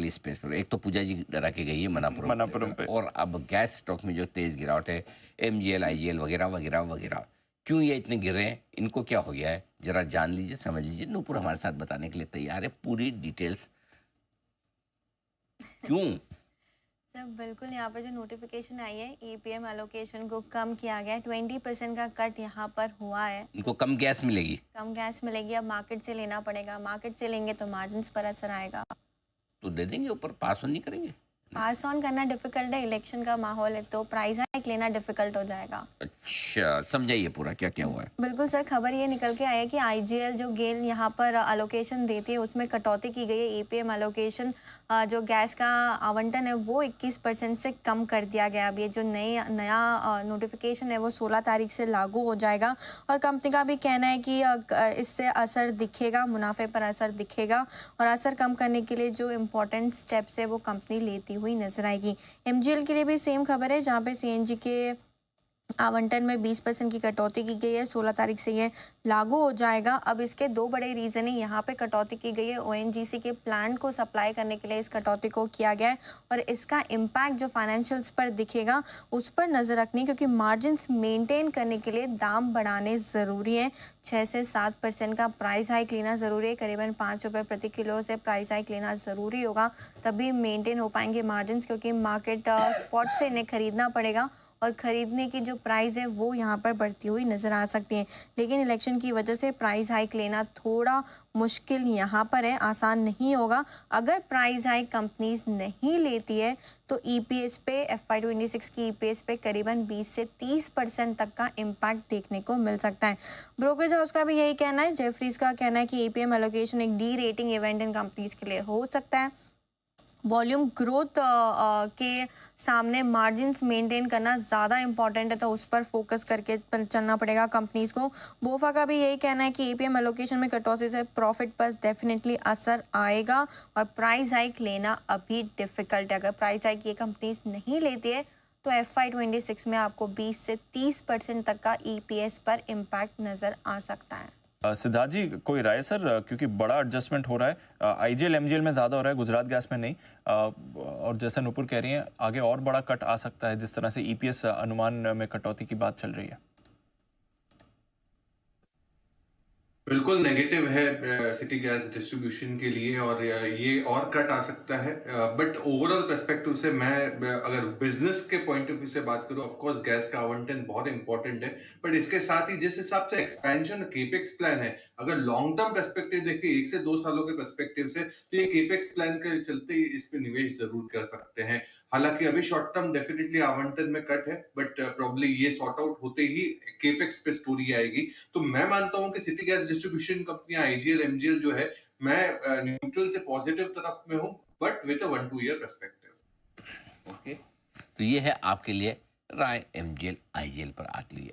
वाली स्पेस पर। एक तो पूजा जी डरा के गई है मनापुरम को मनापुरम लेकर, पे। और अब गैस स्टॉक में जो तेज गिरावट है, एमजीएल, आईजीएल वगैरह वगैरह वगैरह, क्यों ये इतने गिर रहे हैं? इनको क्या हो गया है? जरा जान लीजिए, समझ लीजिए। नूपुर हमारे साथ बताने के लिए तैयार है पूरी डिटेल्स। क्यों? सर बिल्कुल, यहाँ पे जो नोटिफिकेशन आई है ईपीएम एलोकेशन को कम किया गया है, 20% का कट यहाँ पर हुआ है। इनको कम गैस मिलेगी? कम गैस मिलेगी, अब मार्केट से लेना पड़ेगा, मार्केट से लेंगे तो मार्जिन्स पर असर आएगा। तो दे देंगे ऊपर, पास ऑन नहीं करेंगे? पास ऑन करना डिफिकल्ट है, इलेक्शन का माहौल है तो प्राइस हाइक लेना डिफिकल्ट हो जाएगा। अच्छा, समझाइए पूरा क्या क्या हुआ है। बिल्कुल सर, खबर ये निकल के आई है कि आईजीएल जो गेल यहाँ पर अलोकेशन देती है उसमें कटौती की गई है। ईपीएम अलोकेशन जो गैस का आवंटन है वो 21% से कम कर दिया गया। अब ये जो नया नोटिफिकेशन है वो 16 तारीख से लागू हो जाएगा और कंपनी का भी कहना है कि इससे असर दिखेगा, मुनाफे पर असर दिखेगा और असर कम करने के लिए जो इम्पोर्टेंट स्टेप्स है वो कंपनी लेती हुई नजर आएगी। एमजीएल के लिए भी सेम खबर है, जहाँ पे सीएनजी के आवंटन में 20% की कटौती की गई है। 16 तारीख से ये लागू हो जाएगा। अब इसके दो बड़े रीजन है, यहाँ पे कटौती की गई है, ओएनजीसी के प्लांट को सप्लाई करने के लिए इस कटौती को किया गया है और इसका इम्पैक्ट जो फाइनेंशियल्स पर दिखेगा उस पर नजर रखनी, क्योंकि मार्जिन्स मेंटेन करने के लिए दाम बढ़ाने ज़रूरी है। 6 से 7% का प्राइस हाइक लेना ज़रूरी है, करीबन 5 रुपये प्रति किलो से प्राइस हाइक लेना ज़रूरी होगा, तभी मेंटेन हो पाएंगे मार्जिन्स, क्योंकि मार्केट स्पॉट से इन्हें खरीदना पड़ेगा और खरीदने की जो प्राइस है वो यहाँ पर बढ़ती हुई नजर आ सकती है। लेकिन इलेक्शन की वजह से प्राइस हाइक लेना थोड़ा मुश्किल यहाँ पर है, आसान नहीं होगा। अगर प्राइस हाइक कंपनीज नहीं लेती है तो ईपीएस पे, FY26 की ईपीएस पे करीबन 20 से 30% तक का इम्पैक्ट देखने को मिल सकता है। ब्रोकरेज हाउस का भी यही कहना है, जेफरीज का कहना है कि ईपीएम एलोकेशन एक D rating event in companies के लिए हो सकता है। वॉल्यूम ग्रोथ के सामने मार्जिन्स मेंटेन करना ज़्यादा इंपॉर्टेंट है, तो उस पर फोकस करके चलना पड़ेगा कंपनीज को। बोफा का भी यही कहना है कि ईपीएम एलोकेशन में कटौती से प्रॉफिट पर डेफिनेटली असर आएगा और प्राइस हाइक लेना अभी डिफिकल्ट है। अगर प्राइस हाइक ये कंपनीज नहीं लेती है तो FY26 में आपको 20 से 30% तक का ईपीएस पर इम्पैक्ट नज़र आ सकता है। सिद्धार्थ जी, कोई राय सर, क्योंकि बड़ा एडजस्टमेंट हो रहा है, आईजीएल एमजीएल में ज्यादा हो रहा है, गुजरात गैस में नहीं, और जैसा नुपुर कह रही हैं आगे और बड़ा कट आ सकता है, जिस तरह से ईपीएस अनुमान में कटौती की बात चल रही है। बिल्कुल नेगेटिव है सिटी गैस डिस्ट्रीब्यूशन के लिए, और ये और कट आ सकता है। बट ओवरऑल पर्सपेक्टिव से मैं अगर बिजनेस के पॉइंट ऑफ व्यू से बात करूं, ऑफ कोर्स गैस का आवंटन बहुत इंपॉर्टेंट है, बट इसके साथ ही जिस हिसाब से एक्सपेंशन केपेक्स प्लान है, अगर लॉन्ग टर्म पर्सपेक्टिव देखिए 1 से 2 सालों के पर्सपेक्टिव से, तो ये केपेक्स प्लान के चलते ही इस पे निवेश जरूर कर सकते हैं। हालांकि अभी शॉर्ट टर्म डेफिनेटली आवंटन में कट है, बट प्रॉब्ली ये सॉर्ट आउट होते ही केपेक्स पे स्टोरी आएगी। तो मैं मानता हूं कि सिटी गैस डिस्ट्रीब्यूशन कंपनियां आईजीएल एमजीएल जो है, मैं न्यूट्रल से पॉजिटिव तरफ में हूं, but with a 1-2 year perspective. Okay, तो ये है आपके लिए राय एमजीएल आईजीएल पर आती है।